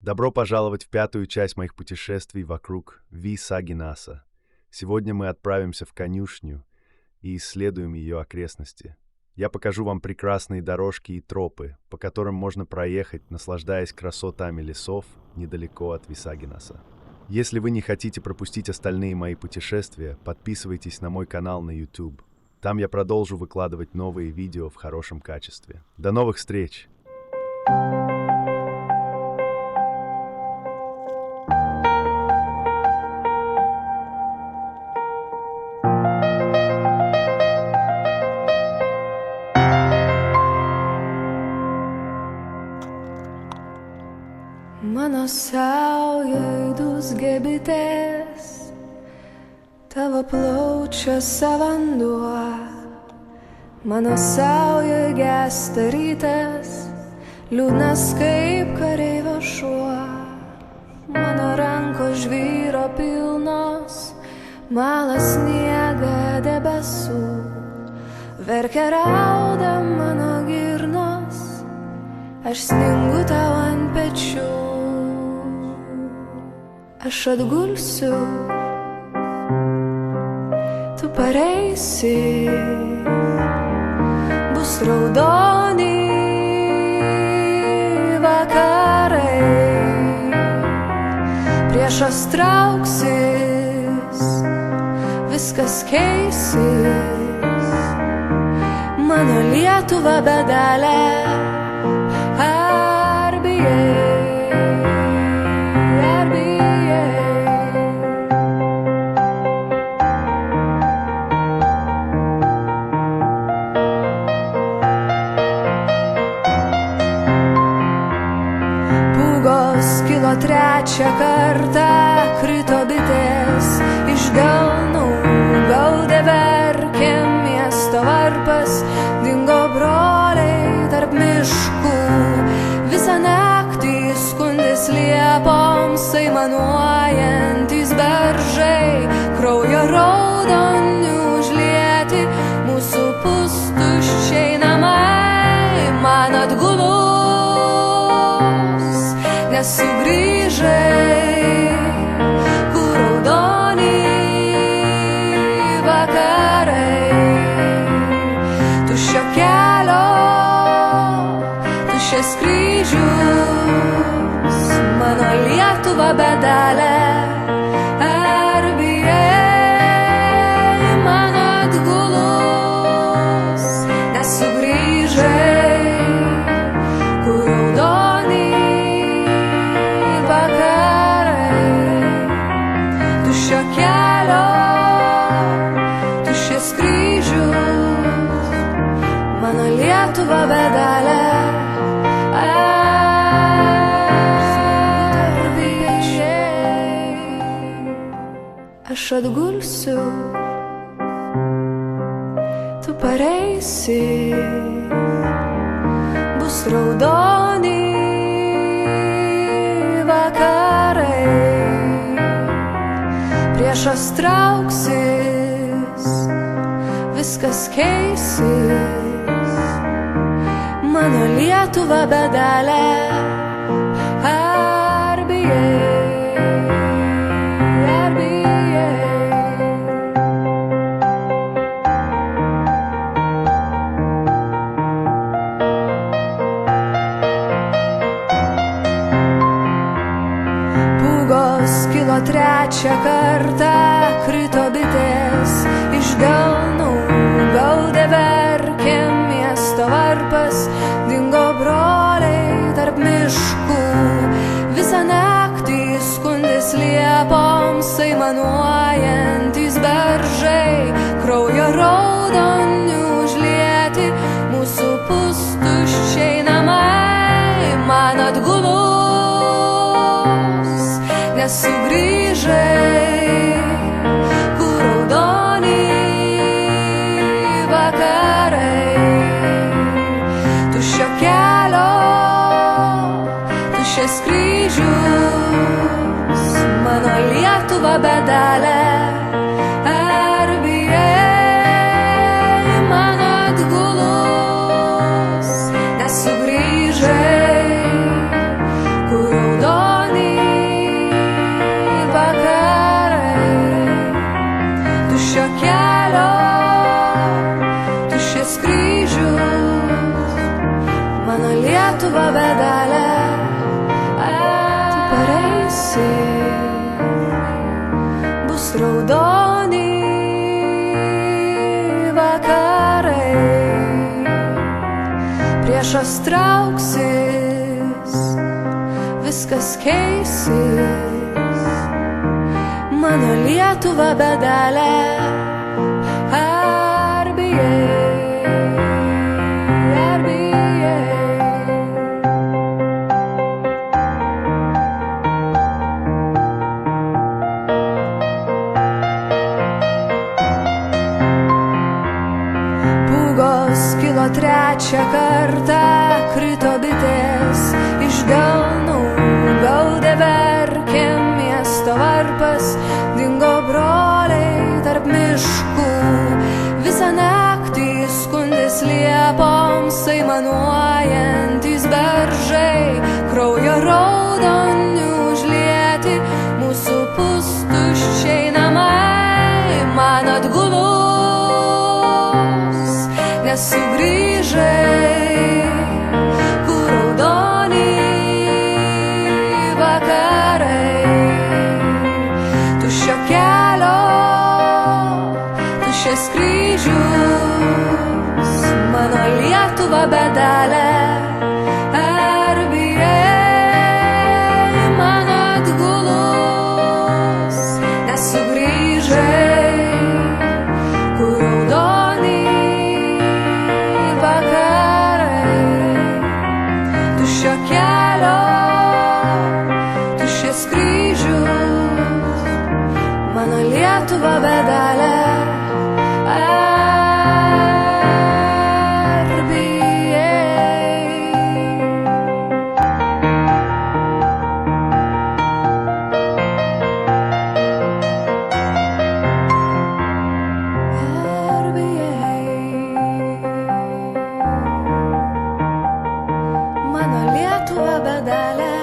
Добро пожаловать в пятую часть моих путешествий вокруг Висагинаса. Сегодня мы отправимся в конюшню и исследуем ее окрестности. Я покажу вам прекрасные дорожки и тропы, по которым можно проехать, наслаждаясь красотами лесов недалеко от Висагинаса. Если вы не хотите пропустить остальные мои путешествия, подписывайтесь на мой канал на YouTube. Там я продолжу выкладывать новые видео в хорошем качестве. До новых встреч! Mano saujai dūzgė bitės, tavo plaučiuose vanduo. Mano saujai gęsta rytas, liūdnas kaip kareivio šuo. Mano rankos žvyro pilnos, malas sniega debesų. Verkia rauda mano girnos, aš sningu tau ant pečių. Aš atgulsiu, tu pareisi, bus raudoni vakarai, priešas trauksis, viskas keisis, mano Lietuva bedalė. Ar bijai? Kilo trečią kartą, krito bitės iš delnų, gaudė verkė miesto varpas, dingo broliai tarp miškų. Visą naktį skundės liepoms, aimanuojantys beržai, kraujo raudonių užlieti mūsų pustuščiai namai. Man atgulus nesugrįžai, kur raudoni vakarai. Tuščio kelio, tuščias kryžius, mano Lietuva bedalė. Ar bijai? Man atgulus nesugrįžai, kur raudoni tuščio kelio, tuščias kryžius, mano Lietuva bedalė. Ar bijai? Aš atgulsiu, tu pareisi, bus raudoni vakarai, priešas trauksis, viskas keisis, mano Lietuva bedalė. Ar bijai? Ar bijai? Kilo trečią kartą, krito bitės iš delnų, gaudė verkė miesto varpas, dingo broliai tarp miškų. Visą naktį skundės liepoms, aimanuojantys beržai, kraujo raudonių užlieti mūsų pustuščiai namai. Man atgulus nesugrįžai, kur raudoni vakarai. Tuščio kelio, tuščias kryžius, mano Lietuva bedalė. Ar bijai? Man atgulus nesugrįžai, kur raudoni pamažas trauksis, viskas keisis. Mano Lietuva bedalė, ar bijai, ar bijai. Pūgos kilo trečią kartą, krito bitės iš delnų, gaudė verkė miesto varpas, dingo broliai tarp miškų. Visą naktį skundės liepoms, aimanuojantys beržai, kraujo raudonių užlieti mūsų pustuščiai namai. Man atgulus nesugrįžai, kur raudoni vakarai. Tuščio kelio, tuščias kryžius, mano Lietuva bedalė, ar bijai. Man atgulus nesugrįžai, kur raudoni vakarai. Tuščio kelio, tuščias kryžius, mano Lietuva bedalė, ar bijai. Ar bijai. Mano Lietuva bedalė,